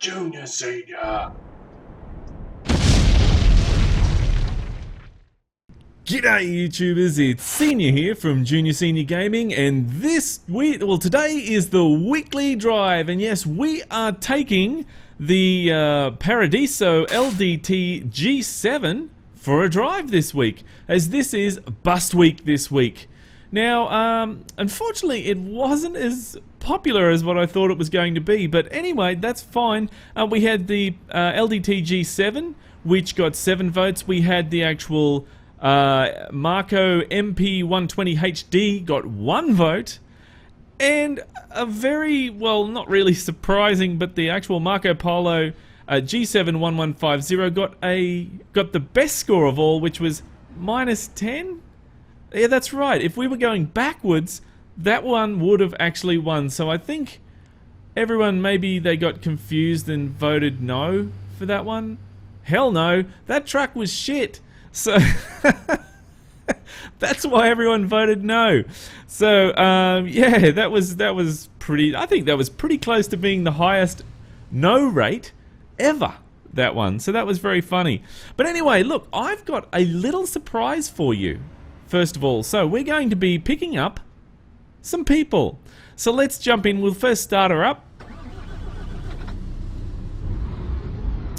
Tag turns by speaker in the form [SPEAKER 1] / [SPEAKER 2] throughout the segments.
[SPEAKER 1] Junior Senior.
[SPEAKER 2] G'day YouTubers, it's Senior here from Junior Senior Gaming, and today is the weekly drive, and yes, we are taking the Paradiso LDT G7 for a drive this week, as this is Bust Week this week. Now, unfortunately, it wasn't as popular as what I thought it was going to be, but anyway, that's fine. We had the LDT G7, which got 7 votes. We had the actual Marco MP120 HD got 1 vote, and a very, well, not really surprising, but the actual Marcopolo G71150 got the best score of all, which was -10. Yeah, that's right. If we were going backwards, that one would have actually won. So I think everyone, maybe they got confused and voted no for that one. Hell no, that truck was shit. So that's why everyone voted no. So yeah, that was pretty. I think that was pretty close to being the highest no rate ever. That one. So that was very funny. But anyway, look, I've got a little surprise for you. First of all, so we're going to be picking up some people. So let's jump in. We'll first start her up.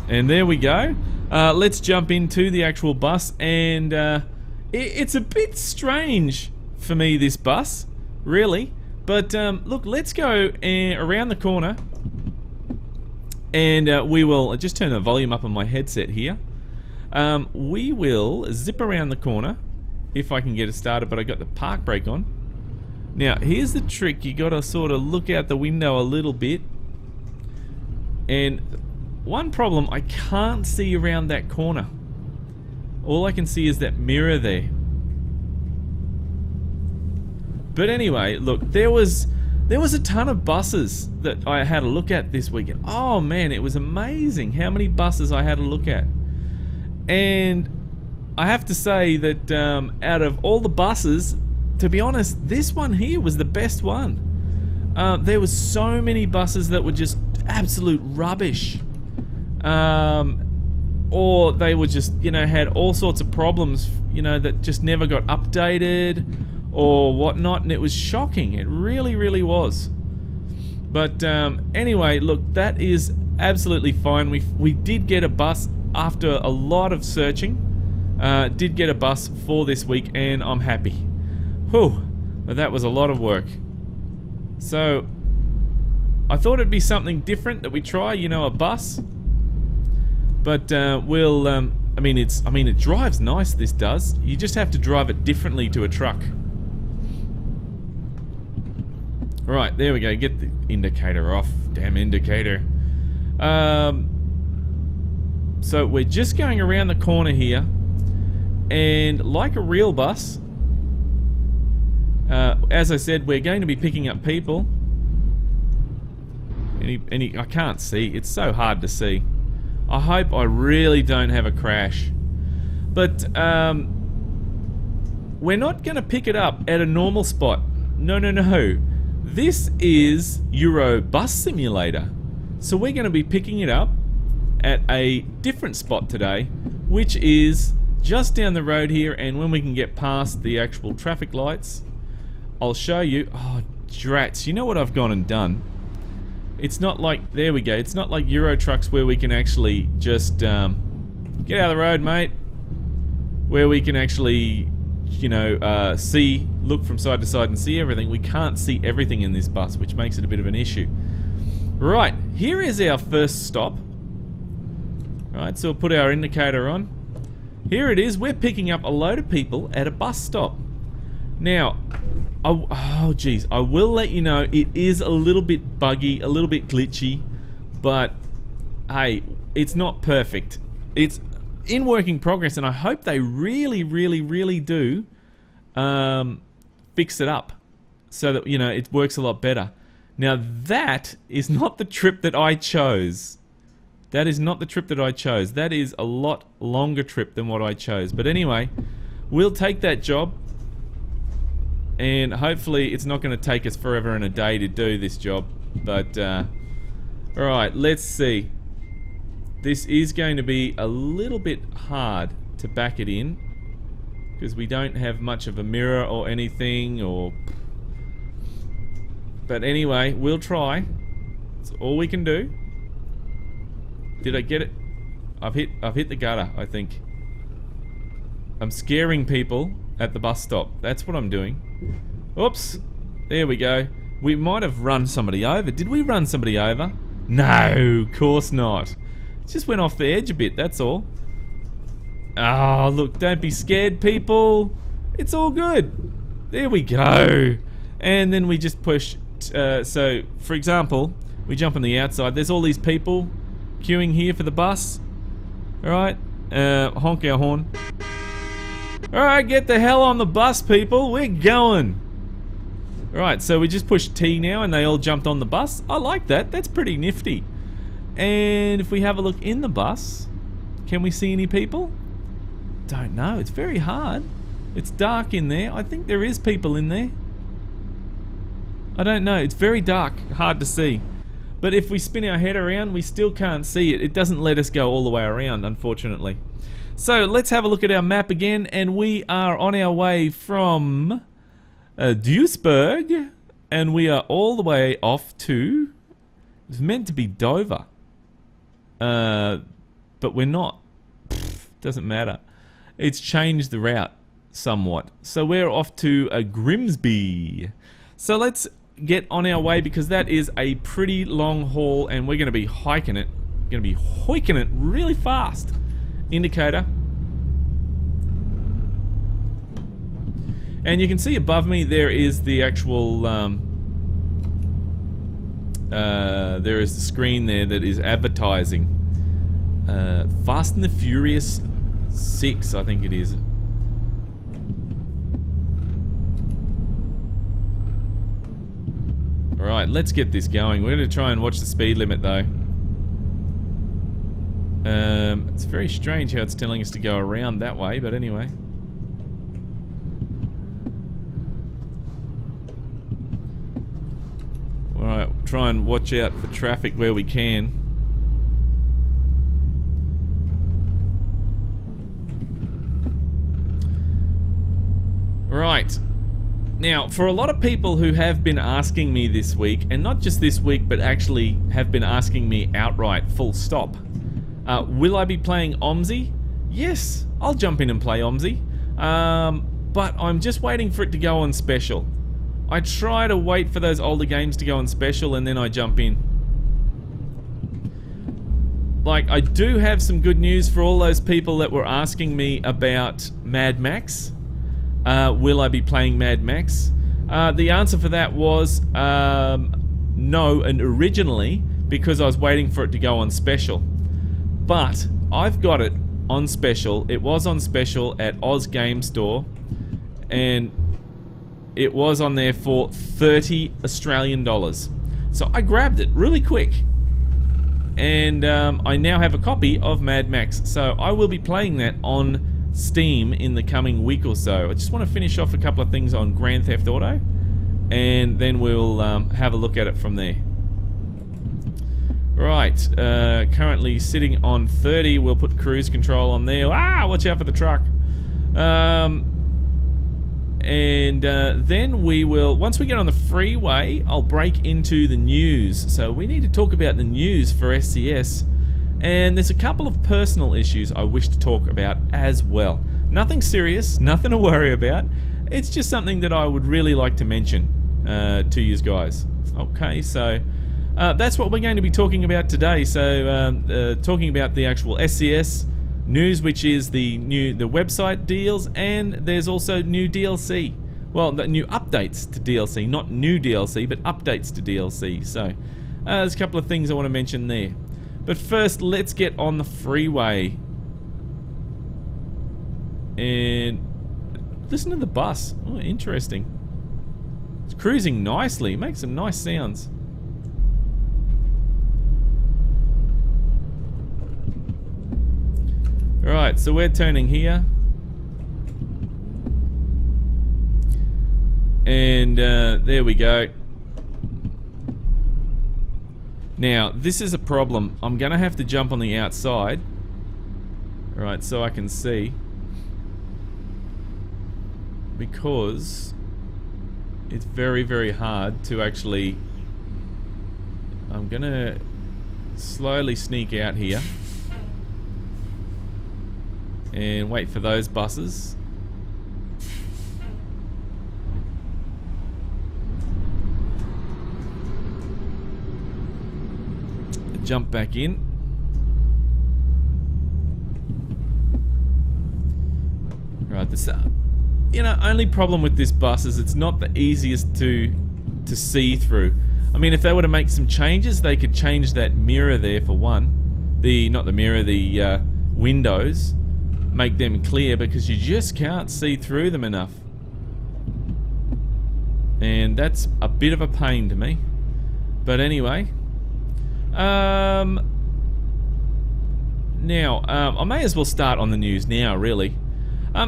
[SPEAKER 2] And there we go. Let's jump into the actual bus, and it's a bit strange for me, this bus, really. But look, let's go around the corner, and we will just turn the volume up on my headset here. We will zip around the corner, if I can get it started, but I got the park brake on. Now, here's the trick. You got to sort of look out the window a little bit, and one problem, I can't see around that corner. All I can see is that mirror there. But anyway, look, there was a ton of buses that I had a look at this weekend. Oh man, it was amazing how many buses I had a look at. And I have to say that out of all the buses, to be honest, this one here was the best one. There was so many buses that were just absolute rubbish. Or they were just, you know, had all sorts of problems, you know, that just never got updated or whatnot, and it was shocking. It really, really was. But anyway, look, that is absolutely fine. We did get a bus after a lot of searching. Did get a bus for this week, and I'm happy. Whew, but that was a lot of work. So I thought it'd be something different that we try, you know, a bus. But we'll, I mean, it drives nice, this does. You just have to drive it differently to a truck. Right, there we go. Get the indicator off. Damn indicator. So we're just going around the corner here. And like a real bus, as I said, we're going to be picking up people. I can't see. It's so hard to see. I hope I really don't have a crash. But we're not going to pick it up at a normal spot. No, no, no. This is Euro Bus Simulator. So we're going to be picking it up at a different spot today, which is just down the road here. And when we can get past the actual traffic lights, I'll show you. Oh, drats. You know what I've gone and done? It's not like, there we go, it's not like Euro trucks where we can actually just get out of the road, mate, where we can actually, you know, look from side to side and see everything. We can't see everything in this bus, which makes it a bit of an issue. Right, here is our first stop. Right, so we'll put our indicator on. Here it is. We're picking up a load of people at a bus stop. Now, oh geez, I will let you know it is a little bit buggy, a little bit glitchy, but hey, it's not perfect. It's in working progress, and I hope they really, really, really do fix it up so that, you know, it works a lot better. Now, that is not the trip that I chose. That is not the trip that I chose. That is a lot longer trip than what I chose. But anyway, we'll take that job. And hopefully it's not going to take us forever and a day to do this job. But Alright, let's see. This is going to be a little bit hard to back it in, because we don't have much of a mirror or anything, or... But anyway, we'll try. It's all we can do. Did I get it? I've hit the gutter, I think. I'm scaring people at the bus stop. That's what I'm doing. Oops. There we go. We might have run somebody over. Did we run somebody over? No, of course not. Just went off the edge a bit, that's all. Oh, look, don't be scared, people. It's all good. There we go. And then we just push. So, for example, we jump on the outside. There's all these people queuing here for the bus. Alright, honk our horn. Alright, get the hell on the bus, people. We're going. Alright, so we just pushed T now and they all jumped on the bus. I like that. That's pretty nifty. And if we have a look in the bus, can we see any people? Don't know. It's very hard. It's dark in there. I think there is people in there. I don't know. It's very dark. Hard to see. But if we spin our head around, we still can't see it. It doesn't let us go all the way around, unfortunately. So let's have a look at our map again, and we are on our way from Duisburg, and we are all the way off to... It's meant to be Dover. But we're not. Doesn't matter. It's changed the route somewhat. So we're off to Grimsby. So let's get on our way, because that is a pretty long haul and we're going to be hiking it. Going to be hoiking it really fast. Indicator. And you can see above me there is the actual there is the screen there that is advertising Fast and the Furious 6, I think it is. Alright, let's get this going. We're going to try and watch the speed limit though. It's very strange how it's telling us to go around that way, but anyway. Alright, we'll try and watch out for traffic where we can. Right. Now, for a lot of people who have been asking me this week, and not just this week, but actually have been asking me outright, full stop, will I be playing OMSI? Yes, I'll jump in and play OMSI, but I'm just waiting for it to go on special. I try to wait for those older games to go on special and then I jump in. Like, I do have some good news for all those people that were asking me about Mad Max. Will I be playing Mad Max? The answer for that was no, and originally because I was waiting for it to go on special. But I've got it on special. It was on special at Oz Game Store, and it was on there for 30 Australian dollars. So I grabbed it really quick, and I now have a copy of Mad Max. So I will be playing that on Steam in the coming week or so. I just want to finish off a couple of things on Grand Theft Auto, and then we'll have a look at it from there. Right, currently sitting on 30. We'll put cruise control on there. Ah, watch out for the truck. Then we will, once we get on the freeway, I'll break into the news. So we need to talk about the news for SCS. And there's a couple of personal issues I wish to talk about as well. Nothing serious, nothing to worry about. It's just something that I would really like to mention to you guys. Okay, so that's what we're going to be talking about today. So talking about the actual SCS news, which is the website deals, and there's also new DLC. Well, the new updates to DLC, not new DLC, but updates to DLC. So there's a couple of things I want to mention there. But first, let's get on the freeway and listen to the bus. Oh, interesting. It's cruising nicely. It makes some nice sounds. Alright, so we're turning here. And there we go. Now, this is a problem. I'm going to have to jump on the outside. Alright, so I can see. Because it's very, very hard to actually... I'm going to slowly sneak out here. And wait for those buses. Jump back in. Right, this only problem with this bus is it's not the easiest to see through. I mean, if they were to make some changes, they could change that mirror there for one. Not the mirror, the windows. Make them clear, because you just can't see through them enough. And that's a bit of a pain to me. But anyway. Now, I may as well start on the news now, really.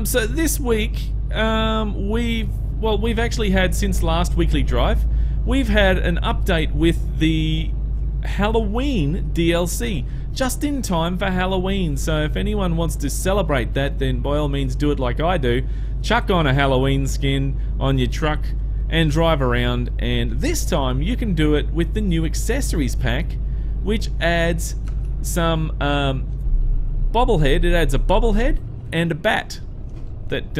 [SPEAKER 2] So this week, we've actually had, since last weekly drive, we've had an update with the Halloween DLC, just in time for Halloween. So if anyone wants to celebrate that, then by all means do it like I do. Chuck on a Halloween skin on your truck and drive around, and this time you can do it with the new accessories pack, which adds some bobblehead. It adds a bobblehead and a bat that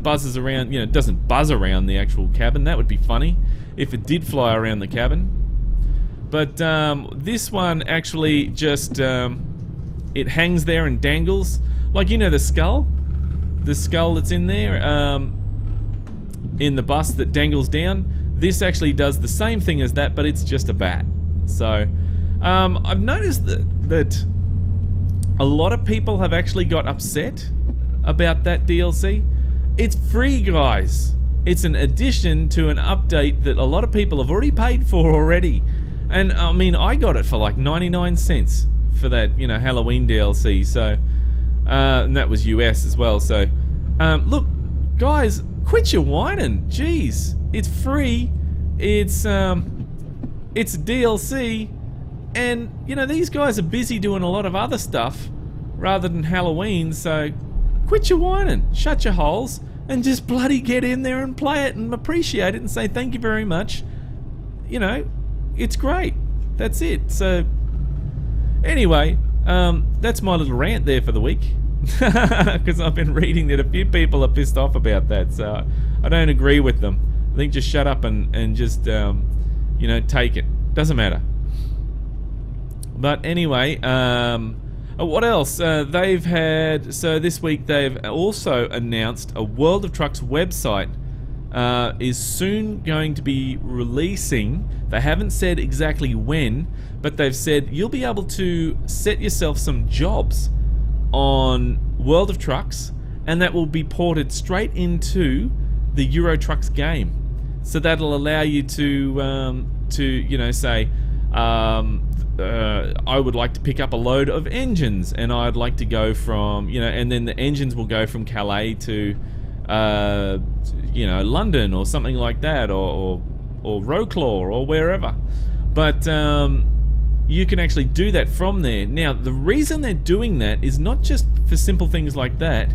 [SPEAKER 2] buzzes around. It doesn't buzz around the actual cabin. That would be funny if it did fly around the cabin. But this one actually just it hangs there and dangles, like the skull that's in there in the bus that dangles down. This actually does the same thing as that, but it's just a bat. So I've noticed that a lot of people have actually got upset about that DLC. It's free, guys. It's an addition to an update that a lot of people have already paid for already. And I mean, I got it for like 99 cents for that, Halloween DLC. So, and that was US as well. So, look, guys, quit your whining. Jeez, it's free. It's DLC. And, these guys are busy doing a lot of other stuff rather than Halloween, so quit your whining, shut your holes, and just bloody get in there and play it and appreciate it and say thank you very much. It's great. That's it. So, anyway, that's my little rant there for the week. Because I've been reading that a few people are pissed off about that, so I don't agree with them. I think just shut up and just, take it. Doesn't matter. But anyway, what else? They've had... So this week they've also announced a World of Trucks website is soon going to be releasing. They haven't said exactly when, but they've said you'll be able to set yourself some jobs on World of Trucks, and that will be ported straight into the Euro Trucks game. So that'll allow you to say... I would like to pick up a load of engines, and I'd like to go from, and then the engines will go from Calais to, London or something like that, or Wroclaw or wherever. But you can actually do that from there. Now, the reason they're doing that is not just for simple things like that.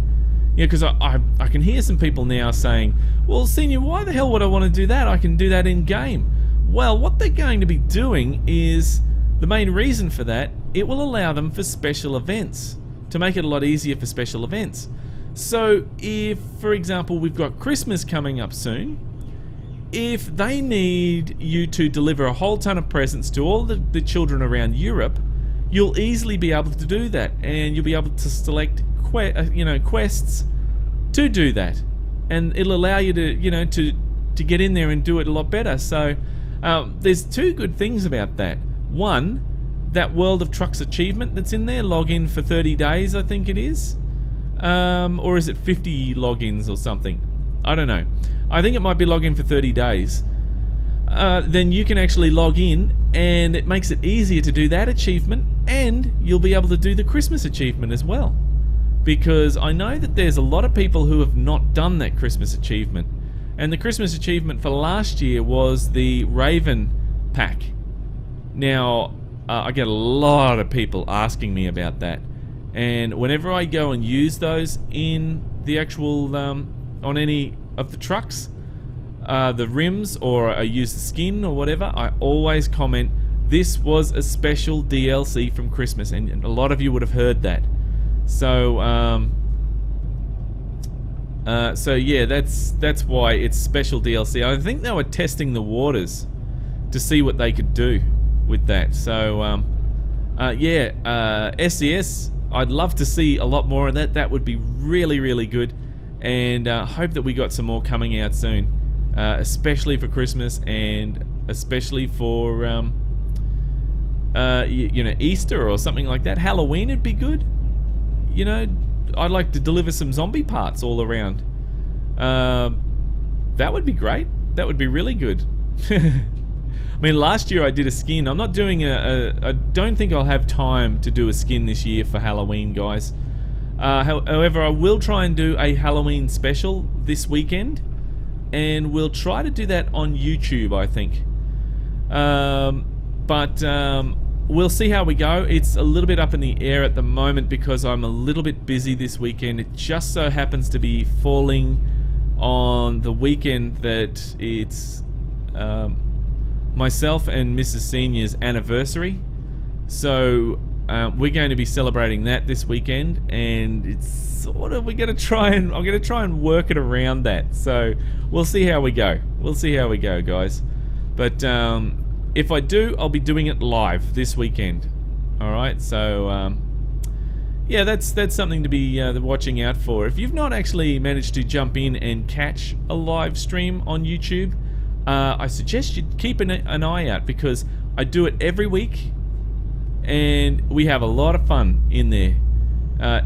[SPEAKER 2] Because I can hear some people now saying, well, Senior, why the hell would I want to do that? I can do that in game. Well, what they're going to be doing is, the main reason for that, it will allow them for special events, to make it a lot easier for special events. So if, for example, we've got Christmas coming up soon, if they need you to deliver a whole ton of presents to all the children around Europe, you'll easily be able to do that, and you'll be able to select quests to do that, and it'll allow you to get in there and do it a lot better. So there's two good things about that. One, that World of Trucks achievement that's in there, log in for 30 days, I think it is. Or is it 50 logins or something? I don't know. I think it might be log in for 30 days. Then you can actually log in, and it makes it easier to do that achievement, and you'll be able to do the Christmas achievement as well. Because I know that there's a lot of people who have not done that Christmas achievement. And the Christmas achievement for last year was the Raven pack. Now, I get a lot of people asking me about that, and whenever I go and use those in the actual on any of the trucks, the rims, or I use the skin or whatever, I always comment, this was a special DLC from Christmas, and a lot of you would have heard that. So so yeah, that's why it's special DLC. I think they were testing the waters to see what they could do with that. So yeah, SES, I'd love to see a lot more of that. That would be really, really good, and hope that we got some more coming out soon, especially for Christmas, and especially for you know, Easter or something like that. Halloween would be good. You know, I'd like to deliver some zombie parts all around. That would be great. That would be really good. I mean, last year I did a skin. I'm not doing I don't think I'll have time to do a skin this year for Halloween, guys. However, I will try and do a Halloween special this weekend, and we'll try to do that on YouTube, I think. But we'll see how we go. It's a little bit up in the air at the moment because I'm a little bit busy this weekend. It just so happens to be falling on the weekend that it's myself and Mrs. Senior's anniversary. So we're going to be celebrating that this weekend, and it's sort of, I'm going to try and work it around that. So we'll see how we go. We'll see how we go, guys. But if I do, I'll be doing it live this weekend. Alright, so yeah, that's something to be watching out for. If you've not actually managed to jump in and catch a live stream on YouTube, I suggest you keep an eye out, because I do it every week, and we have a lot of fun in there.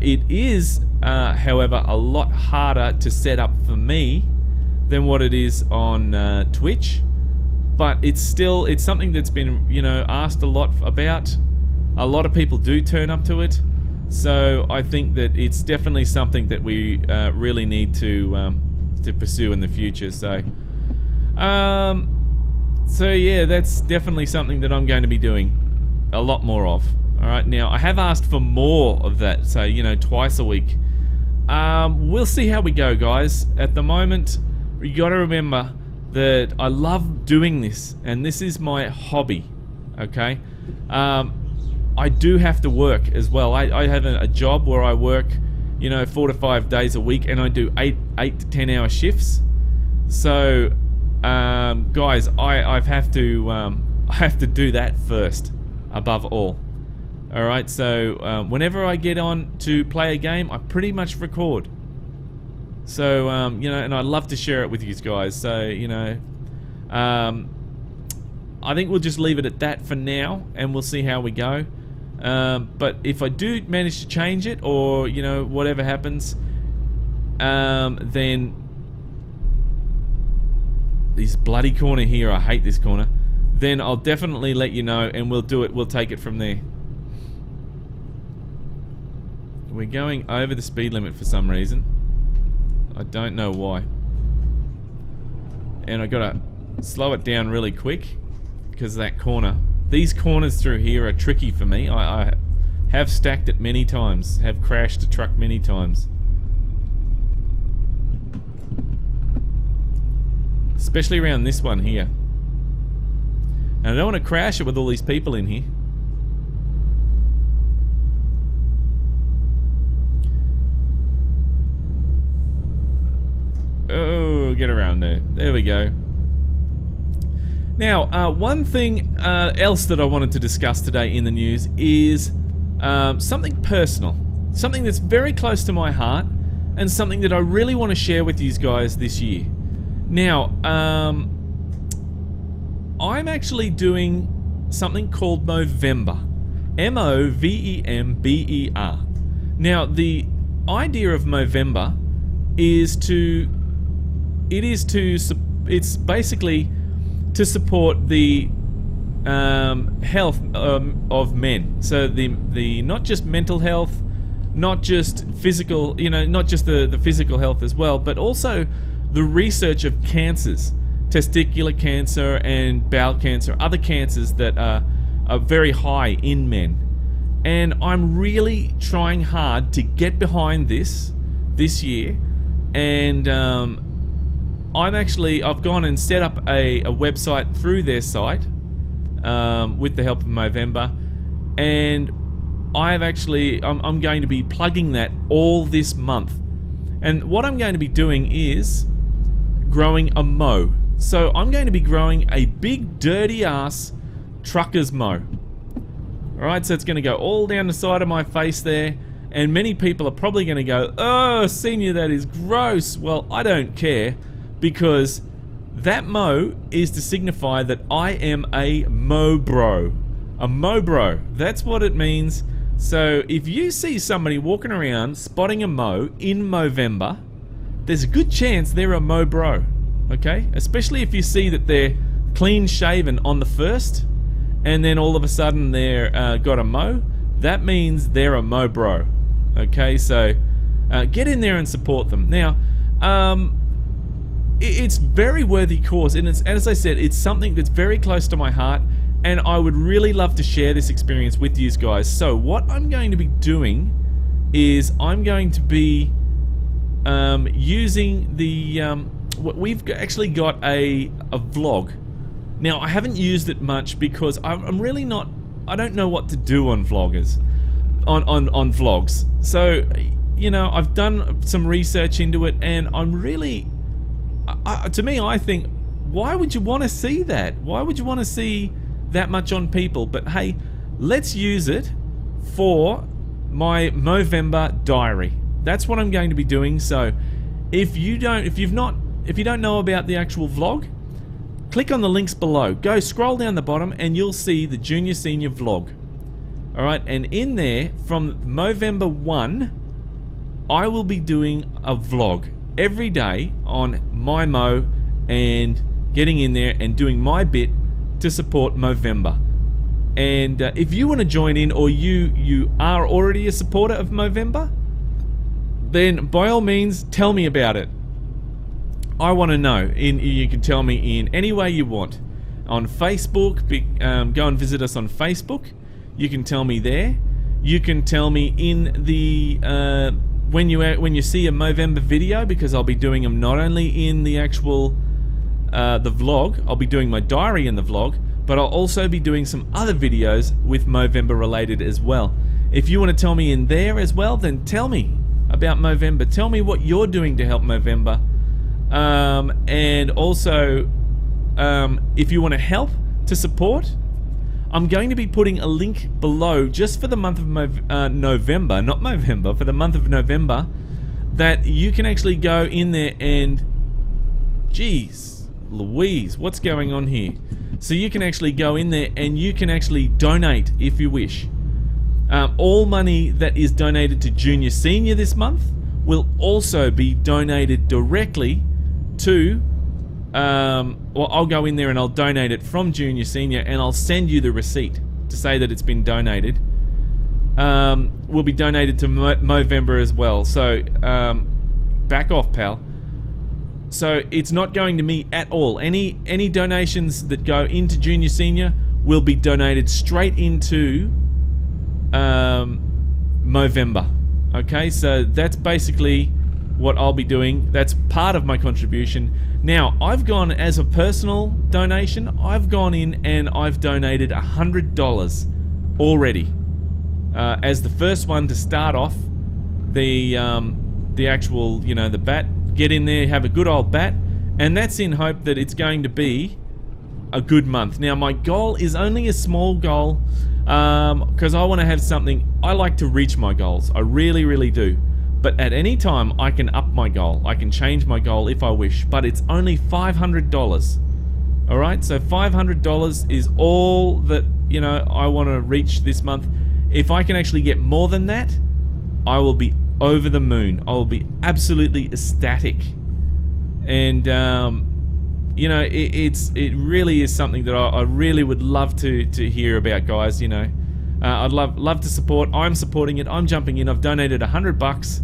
[SPEAKER 2] It is, however, a lot harder to set up for me than what it is on Twitch. But it's something that's been, you know, asked a lot about. A lot of people do turn up to it, so I think that it's definitely something that we really need to pursue in the future. So, so yeah, that's definitely something that I'm going to be doing a lot more of. All right, now I have asked for more of that, so you know, twice a week. We'll see how we go, guys. At the moment, you got to remember that I love doing this, and this is my hobby, okay? I do have to work as well. I have a job where I work, you know, 4 to 5 days a week, and I do 8 to 10 hour shifts. So, guys, I have to do that first, above all. Alright, so whenever I get on to play a game, I pretty much record. So, you know, and I'd love to share it with you guys. So, you know, I think we'll just leave it at that for now, and we'll see how we go. But if I do manage to change it, or, you know, whatever happens, then this bloody corner here, I hate this corner, then I'll definitely let you know, and we'll do it. We'll take it from there. We're going over the speed limit for some reason. I don't know why. And I gotta slow it down really quick because of that corner. These corners through here are tricky for me. I have stacked it many times, have crashed a truck many times. Especially around this one here. And I don't want to crash it with all these people in here. Oh, get around there. There we go. Now, one thing else that I wanted to discuss today in the news is something personal. Something that's very close to my heart, and something that I really want to share with you guys this year. Now, I'm actually doing something called Movember. M-O-V-E-M-B-E-R. Now, the idea of Movember is it's basically to support the health of men. So the not just mental health, not just physical, you know, not just the physical health as well, but also the research of cancers, testicular cancer and bowel cancer, other cancers that are very high in men. And I'm really trying hard to get behind this year. And I've gone and set up a website through their site with the help of Movember, and I'm going to be plugging that all this month. And what I'm going to be doing is growing a mow. So I'm going to be growing a big dirty ass trucker's mow. Alright, so it's going to go all down the side of my face there, and many people are probably going to go, "Oh, Senior, that is gross." Well, I don't care, because that mow is to signify that I am a mow bro. A mow bro. That's what it means. So if you see somebody walking around spotting a mow in Movember, there's a good chance they're a mow bro. Okay? Especially if you see that they're clean shaven on the first, and then all of a sudden they're got a mow. That means they're a mow bro. Okay? So get in there and support them. Now, it's very worthy cause, and it's, as I said, it's something that's very close to my heart, and I would really love to share this experience with you guys. So what I'm going to be doing is I'm going to be using the we've actually got a vlog. Now, I haven't used it much because I'm really not, I don't know what to do on vloggers, on vlogs. So, you know, I've done some research into it, and I'm really, to me, I think, why would you want to see that? Why would you want to see that much on people? But hey, let's use it for my Movember diary. That's what I'm going to be doing. So if you don't know about the actual vlog, click on the links below. Go scroll down the bottom and you'll see the Junior Senior vlog. Alright, and in there, from Movember 1, I will be doing a vlog every day on my mow and getting in there and doing my bit to support Movember. And if you want to join in, or you are already a supporter of Movember, then by all means tell me about it. I want to know. You can tell me in any way you want. On Facebook, go and visit us on Facebook. You can tell me there. You can tell me in the when you see a Movember video, because I'll be doing them not only in the actual the vlog. I'll be doing my diary in the vlog, but I'll also be doing some other videos with Movember related as well. If you want to tell me in there as well, then tell me about Movember. Tell me what you're doing to help Movember. And also, if you want to help to support, I'm going to be putting a link below just for the month of November, not Movember, for the month of November, that you can actually go in there and, geez Louise, what's going on here? So you can actually go in there and you can actually donate if you wish. All money that is donated to Junior Senior this month will also be donated directly to, well, I'll go in there and I'll donate it from Junior Senior, and I'll send you the receipt to say that it's been donated. Will be donated to Movember as well. So back off, pal. So it's not going to me at all. Any donations that go into Junior Senior will be donated straight into Movember. Okay, so that's basically what I'll be doing. That's part of my contribution. Now, I've gone, as a personal donation, I've gone in and I've donated $100 already, as the first one to start off the actual, you know, the bat. Get in there, have a good old bat, and that's in hope that it's going to be a good month. Now, my goal is only a small goal, because I want to have something. I like to reach my goals. I really, really do. But at any time, I can up my goal. I can change my goal if I wish. But it's only $500. Alright, so $500 is all that, you know, I want to reach this month. If I can actually get more than that, I will be over the moon. I will be absolutely ecstatic. And you know, it really is something that I really would love to hear about, guys. You know, I'd love to support. I'm supporting it. I'm jumping in. I've donated $100.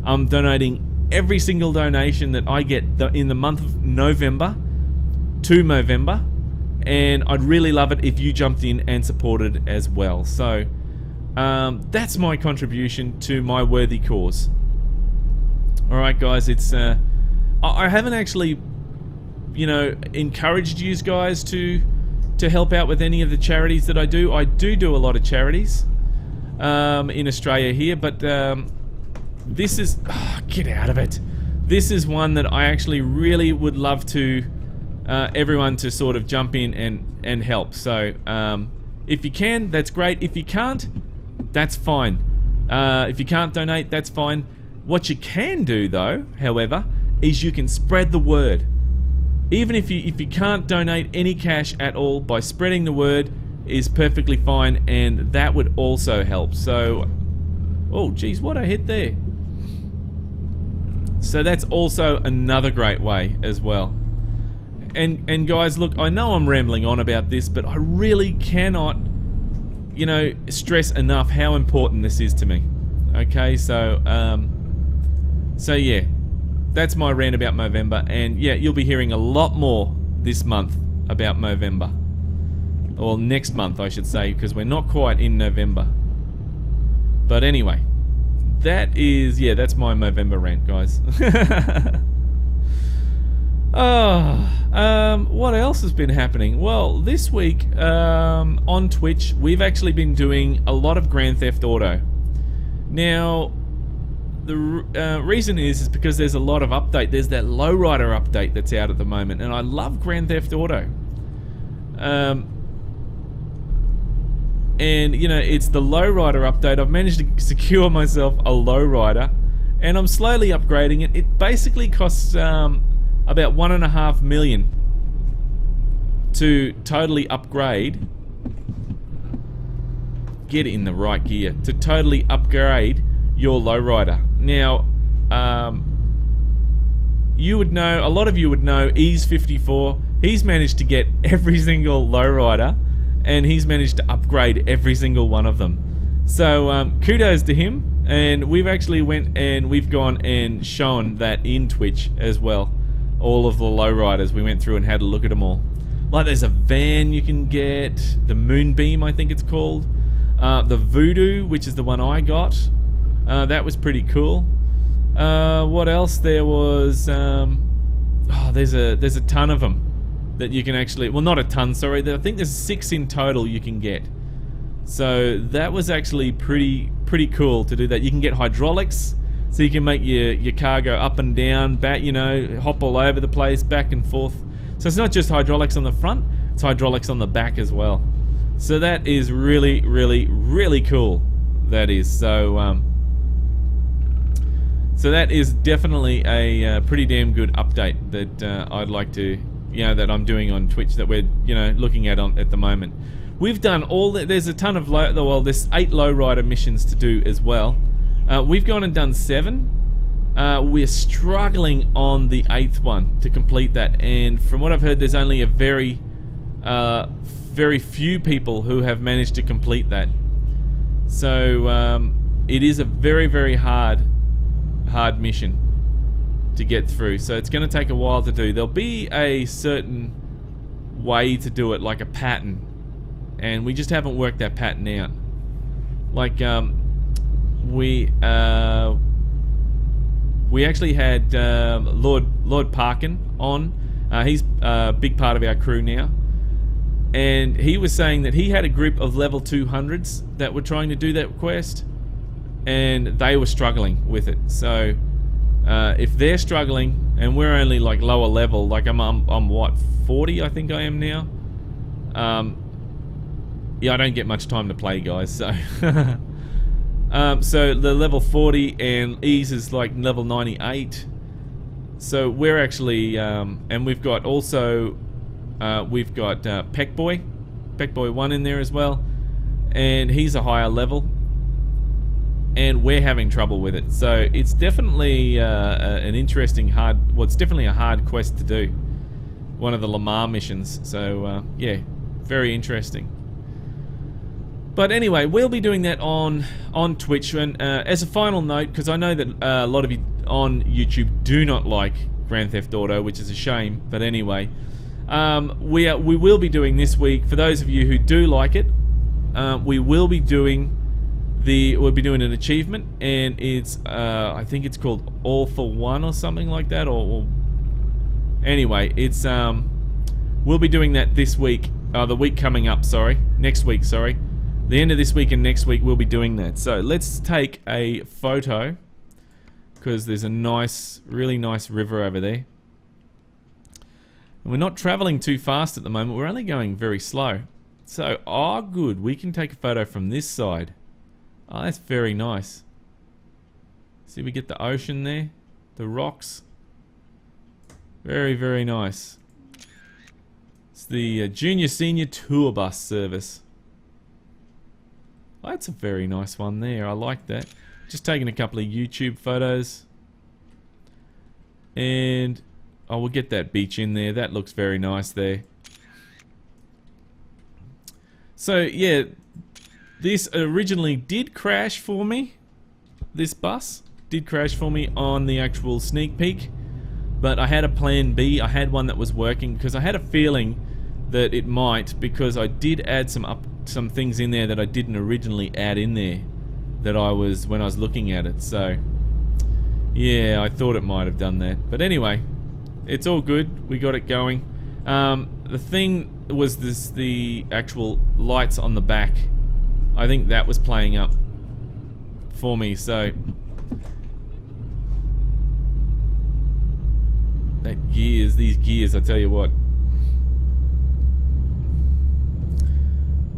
[SPEAKER 2] I'm donating every single donation that I get in the month of November to Movember, and I'd really love it if you jumped in and supported as well. So that's my contribution to my worthy cause. Alright guys, it's I haven't actually, you know, encouraged you guys to help out with any of the charities that I do. I do a lot of charities in Australia here, but this is... get out of it. This is one that I actually really would love to everyone to sort of jump in and help. So if you can, that's great. If you can't, that's fine. If you can't donate, that's fine. What you can do though, however, is you can spread the word. Even if you can't donate any cash at all, by spreading the word is perfectly fine, and that would also help. So, oh geez, what I hit there. So that's also another great way as well. And guys, look, I know I'm rambling on about this, but I really cannot, you know, stress enough how important this is to me. Okay, so yeah, that's my rant about Movember, and yeah, you'll be hearing a lot more this month about Movember. Or next month, I should say, because we're not quite in November. But anyway, that is, yeah, that's my Movember rant, guys. What else has been happening? Well, this week on Twitch, we've actually been doing a lot of Grand Theft Auto. Now, the reason is because there's a lot of update. There's that lowrider update that's out at the moment, and I love Grand Theft Auto. And, you know, it's the lowrider update. I've managed to secure myself a lowrider, and I'm slowly upgrading it. It basically costs about $1.5 million to totally upgrade. Get in the right gear. To totally upgrade your lowrider. Now, you would know, a lot of you would know, Ease54. He's managed to get every single lowrider, and he's managed to upgrade every single one of them. So kudos to him, and we've actually went and we've gone and shown that in Twitch as well. All of the lowriders, we went through and had a look at them all. Like, there's a van you can get, the Moonbeam I think it's called, the Voodoo, which is the one I got. That was pretty cool. What else? There was there's a ton of them that you can actually, well, not a ton, sorry, I think there's 6 in total you can get. So that was actually pretty cool to do that. You can get hydraulics, so you can make your car go up and down, back, you know, hop all over the place, back and forth. So it's not just hydraulics on the front, it's hydraulics on the back as well. So that is really, really, really cool. That is. So so that is definitely a pretty damn good update that I'd like to, you know, that I'm doing on Twitch, that we're, you know, looking at at the moment. We've done all that. There's a ton of well, there's 8 lowrider missions to do as well. We've gone and done 7. We're struggling on the 8th one to complete that, and from what I've heard, there's only a very few people who have managed to complete that. So it is a very, very hard mission to get through, so it's going to take a while to do. There'll be a certain way to do it, like a pattern, and we just haven't worked that pattern out. Like we actually had Lord Parkin on. He's a big part of our crew now, and he was saying that he had a group of level 200s that were trying to do that quest, and they were struggling with it. So if they're struggling and we're only like lower level, like I'm what, 40 I think I am now. Yeah, I don't get much time to play, guys, so so the level 40 and Ease is like level 98. So we're actually and we've got also Peckboy 1 in there as well, and he's a higher level, and we're having trouble with it. So it's definitely an interesting it's definitely a hard quest to do, one of the Lamar missions. So yeah, very interesting. But anyway, we'll be doing that on Twitch. And as a final note, because I know that a lot of you on YouTube do not like Grand Theft Auto, which is a shame, but anyway, We will be doing this week, for those of you who do like it, we will be doing we'll be doing an achievement, and it's I think it's called All for One or something like that, or anyway, it's we'll be doing that this week, the week coming up, next week, the end of this week and next week we'll be doing that. So let's take a photo, because there's a nice, really nice river over there. And we're not traveling too fast at the moment, we're only going very slow. So, oh good, we can take a photo from this side. Oh, that's very nice. See, we get the ocean there, the rocks. Very, very nice. It's the Junior Senior Tour Bus service. Oh, that's a very nice one there, I like that. Just taking a couple of YouTube photos. And, oh, we'll get that beach in there, that looks very nice there. So, yeah, this originally did crash for me. This bus did crash for me on the actual sneak peek. But I had a plan B. I had one that was working, because I had a feeling that it might, because I did add some things in there that I didn't originally add in there when I was looking at it. So, yeah, I thought it might have done that. But anyway, it's all good. We got it going. The thing was the actual lights on the back. I think that was playing up for me, so these gears, I tell you what.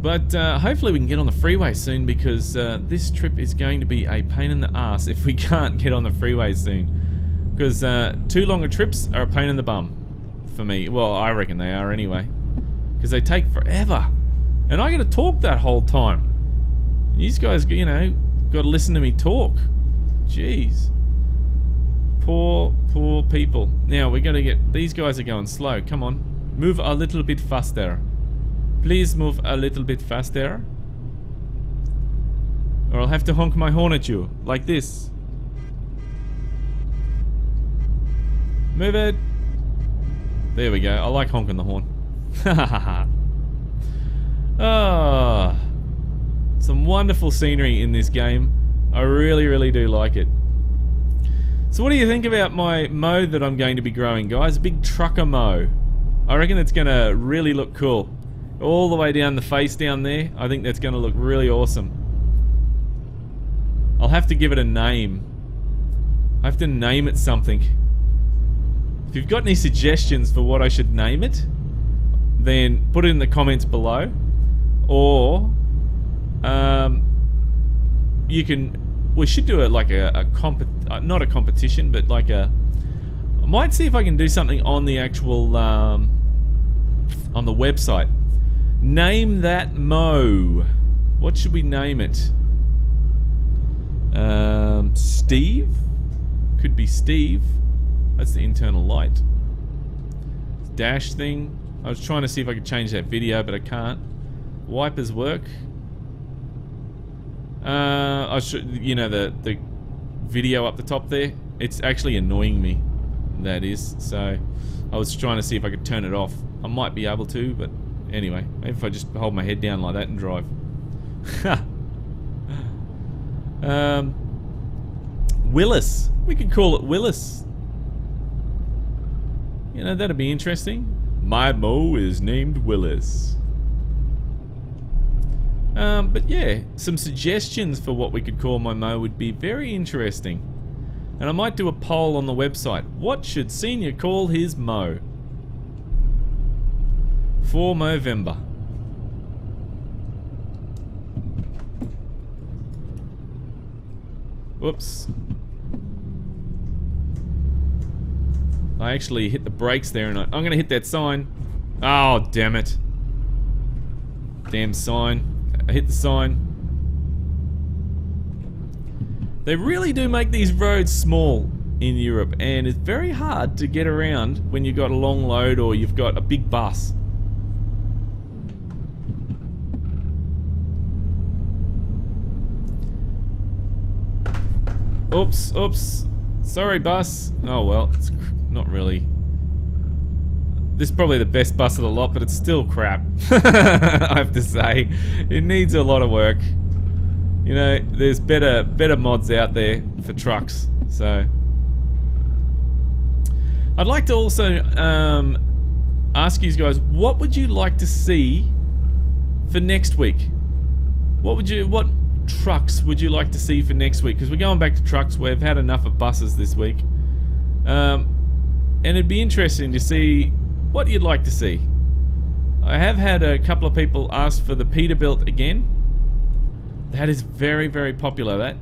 [SPEAKER 2] But hopefully we can get on the freeway soon, because this trip is going to be a pain in the ass if we can't get on the freeway soon. Because too longer trips are a pain in the bum for me. Well, I reckon they are anyway. Because they take forever. And I got to talk that whole time. These guys, you know, got to listen to me talk. Jeez. Poor people. Now, we're going to get... These guys are going slow. Come on. Move a little bit faster. Please move a little bit faster. Or I'll have to honk my horn at you. Like this. Move it. There we go. I like honking the horn. Ah, some wonderful scenery in this game. I really, really do like it. So what do you think about my mow that I'm going to be growing, guys? A big trucker mow. I reckon it's going to really look cool. All the way down the face down there. I think that's going to look really awesome. I'll have to give it a name. I have to name it something. If you've got any suggestions for what I should name it, then put it in the comments below. Or you can... We should do it like not a competition, but like a... I might see if I can do something on the actual on the website. Name that mow. What should we name it? Steve? Could be Steve. That's the internal light. Dash thing. I was trying to see if I could change that video, but I can't. Wipers work. I should, you know, the video up the top there. It's actually annoying me. That is. So I was trying to see if I could turn it off. I might be able to, but anyway, maybe if I just hold my head down like that and drive. Willis. We could call it Willis. You know, that'd be interesting. My mow is named Willis. But yeah, some suggestions for what we could call my mow would be very interesting. And I might do a poll on the website. What should Senior call his mow? For Movember. Whoops. I actually hit the brakes there, and I'm gonna hit that sign. Oh, damn it. Damn sign. I hit the sign. They really do make these roads small in Europe, and it's very hard to get around when you've got a long load or you've got a big bus. Oops, oops. Sorry, bus. Oh well, it's not really This is probably the best bus of the lot, but it's still crap. I have to say. It needs a lot of work. You know, there's better mods out there for trucks. So I'd like to also ask you guys, what would you like to see for next week? What trucks would you like to see for next week? Because we're going back to trucks. We've had enough of buses this week. And it'd be interesting to see what you'd like to see. I have had a couple of people ask for the Peterbilt again. That is very, very popular,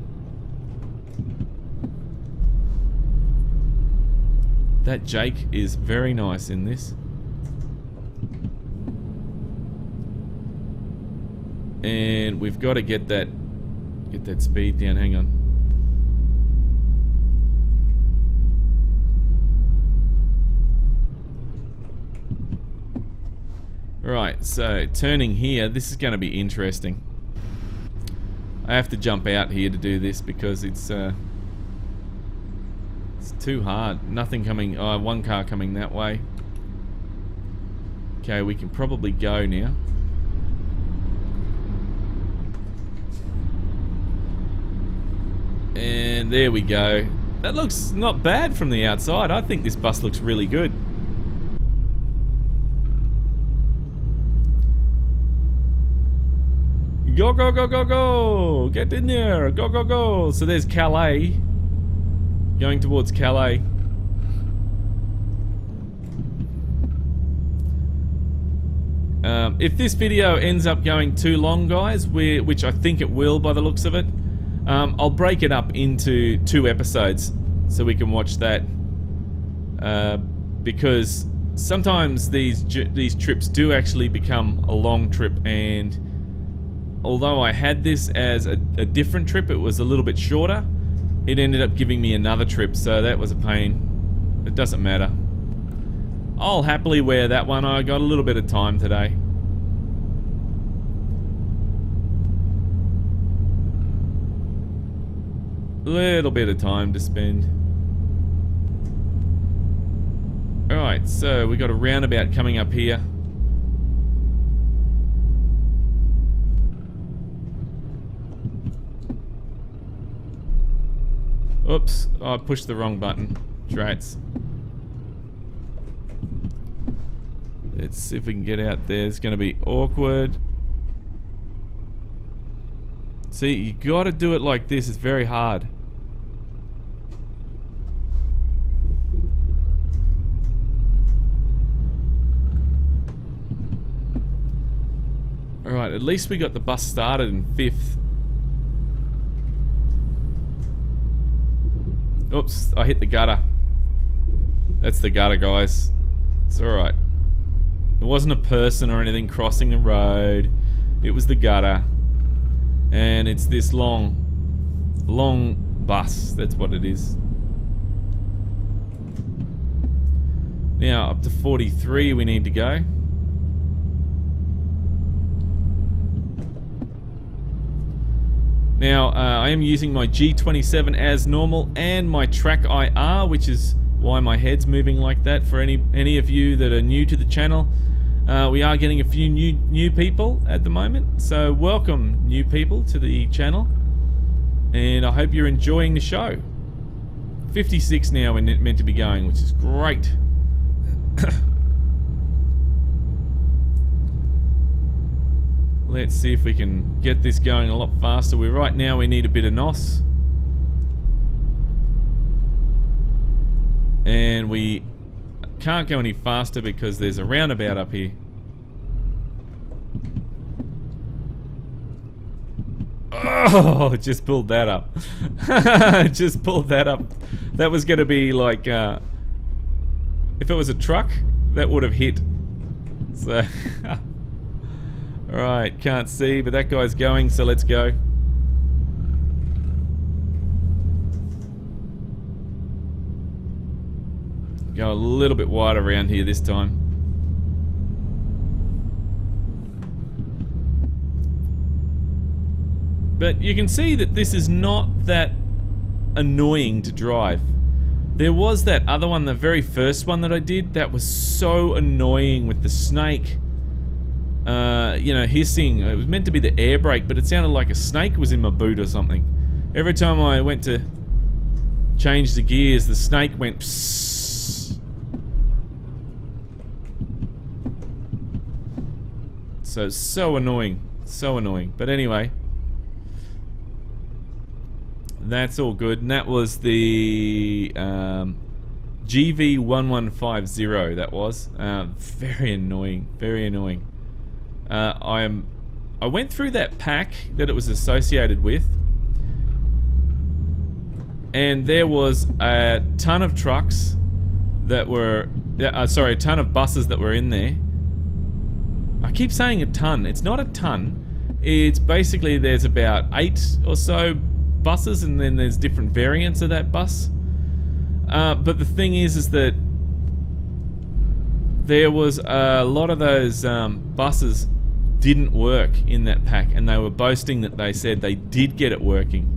[SPEAKER 2] that Jake is very nice in this. And we've got to get that speed down. Hang on. Right, so turning here, this is going to be interesting. I have to jump out here to do this because it's too hard. Nothing coming. Oh, one car coming that way. Okay, we can probably go now. And there we go. That looks not bad from the outside. I think this bus looks really good. Go, go, go, go, go! Get in there! Go, go, go! So there's Calais. Going towards Calais. If this video ends up going too long, guys, which I think it will by the looks of it, I'll break it up into 2 episodes so we can watch that. Because sometimes these trips do actually become a long trip, and although I had this as a different trip, it was a little bit shorter. It ended up giving me another trip, so that was a pain. It doesn't matter. I'll happily wear that one. I got a little bit of time today. Little bit of time to spend. Alright, so we got a roundabout coming up here. Oops, oh, I pushed the wrong button. Drats. Let's see if we can get out there. It's going to be awkward. See, you got to do it like this. It's very hard. Alright, at least we got the bus started in 5th. Oops, I hit the gutter. That's the gutter, guys. It's alright. It wasn't a person or anything crossing the road. It was the gutter. And it's this long bus. That's what it is. Now, up to 43 we need to go. Now, I am using my G27 as normal and my Track IR, which is why my head's moving like that. For any of you that are new to the channel, we are getting a few new people at the moment. So welcome, new people, to the channel. And I hope you're enjoying the show. 56 now we're meant to be going, which is great. Let's see if we can get this going a lot faster. Right now we need a bit of NOS. And we can't go any faster because there's a roundabout up here. Oh, just pulled that up. Just pulled that up. That was going to be like, if it was a truck, that would have hit. So... Alright, can't see, but that guy's going, so let's go. Go a little bit wider around here this time. But you can see that this is not that annoying to drive. There was that other one, the very first one that I did, that was so annoying with the snake. You know, hissing. It was meant to be the air brake, but it sounded like a snake was in my boot or something. Every time I went to change the gears, the snake went psss. So annoying. So annoying. But anyway, that's all good. And that was the GV1150, that was. Very annoying. Very annoying. I went through that pack that it was associated with, and there was a ton of trucks that were... sorry, a ton of buses that were in there. I keep saying a ton. It's not a ton. It's basically there's about 8 or so buses, and then there's different variants of that bus. But the thing is that there was a lot of those buses didn't work in that pack, and they were boasting that they said they did get it working.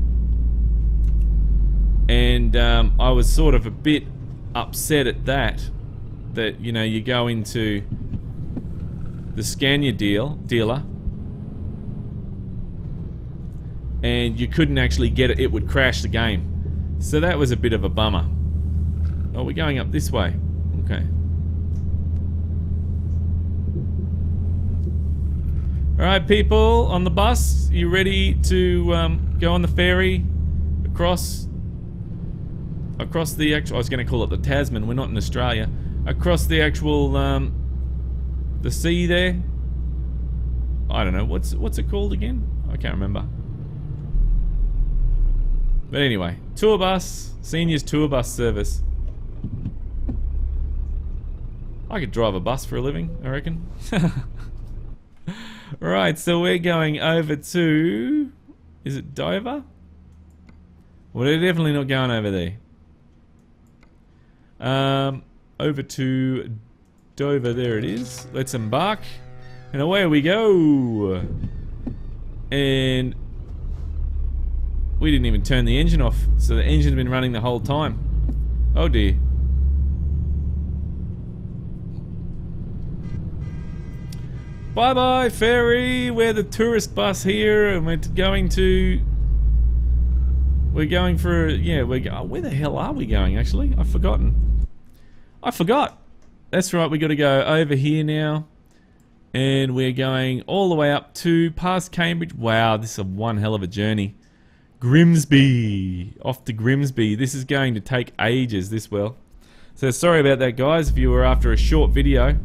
[SPEAKER 2] And I was sort of a bit upset at that, you know, you go into the Scania dealer and you couldn't actually get it, it would crash the game. So that was a bit of a bummer. Oh, we're going up this way. Okay. Alright, people on the bus, you ready to go on the ferry across the actual... I was going to call it the Tasman, we're not in Australia. Across the actual, the sea there? I don't know, what's it called again? I can't remember. But anyway, tour bus, seniors tour bus service. I could drive a bus for a living, I reckon. Right, so we're going over to... Is it Dover? Well, we're definitely not going over there. Over to Dover, there it is. Let's embark. And away we go. And we didn't even turn the engine off, so the engine's been running the whole time. Oh dear. Bye bye ferry, we're the tourist bus here, and we're going for, yeah, where the hell are we going actually? I've forgotten. I forgot. That's right, we got to go over here now, and we're going all the way up to past Cambridge. Wow, this is one hell of a journey. Grimsby, off to Grimsby. This is going to take ages, this will. So sorry about that, guys, if you were after a short video.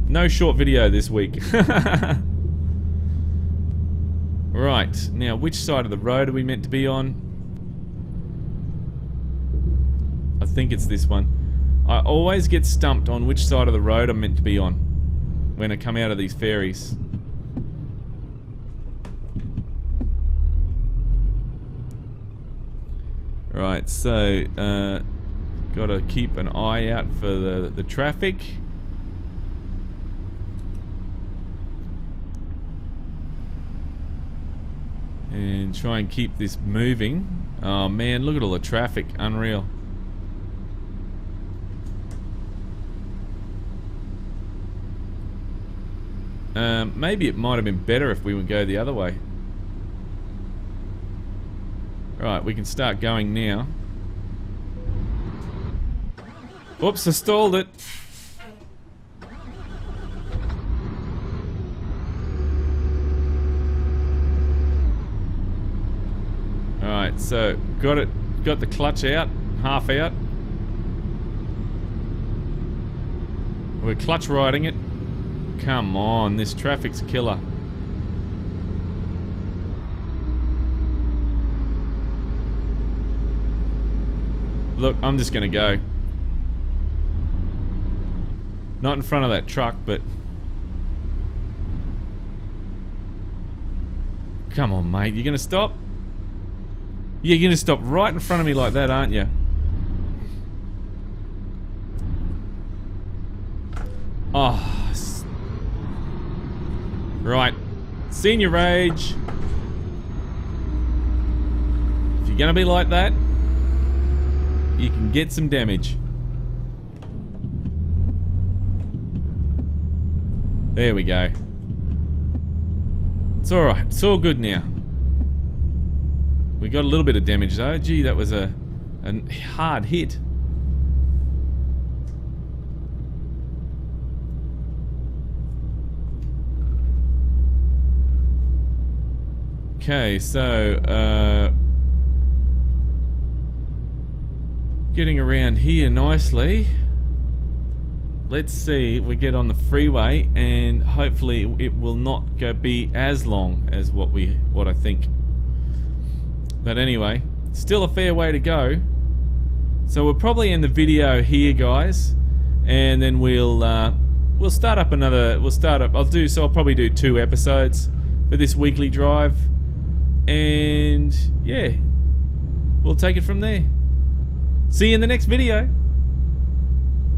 [SPEAKER 2] No short video this week. Right, now which side of the road are we meant to be on? I think it's this one. I always get stumped on which side of the road I'm meant to be on when I come out of these ferries. Right, so gotta keep an eye out for the traffic. And try and keep this moving. Oh man, look at all the traffic, unreal. Maybe it might have been better if we would go the other way. Right, we can start going now. Oops, I stalled it. Alright, so got the clutch out, half out. We're clutch riding it. Come on, this traffic's killer. Look, I'm just gonna go. Not in front of that truck, but... Come on, mate, you're gonna stop? You're gonna stop right in front of me like that, aren't you? Oh. Right. Senior rage. If you're gonna be like that, you can get some damage. There we go. It's alright. It's all good now. We got a little bit of damage though. Gee, that was a hard hit. Okay, so getting around here nicely. Let's see if we get on the freeway, and hopefully it will not be as long as what I think. But anyway, still a fair way to go. So we'll probably end the video here, guys, and then we'll start up another. I'll probably do 2 episodes for this weekly drive, and yeah, we'll take it from there. See you in the next video.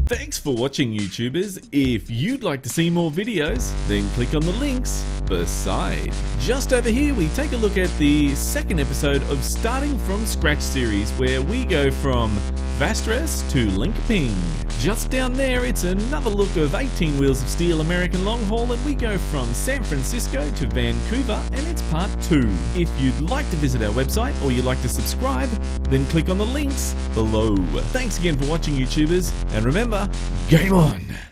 [SPEAKER 2] Thanks for watching, YouTubers. If you'd like to see more videos, then click on the links beside. Just over here, we take a look at the 2nd episode of Starting From Scratch series, where we go from Vastres to Linkoping. Just down there, it's another look of 18 Wheels of Steel American Long Haul, and we go from San Francisco to Vancouver, and it's part 2. If you'd like to visit our website, or you'd like to subscribe, then click on the links below. Thanks again for watching, YouTubers, and remember, game on!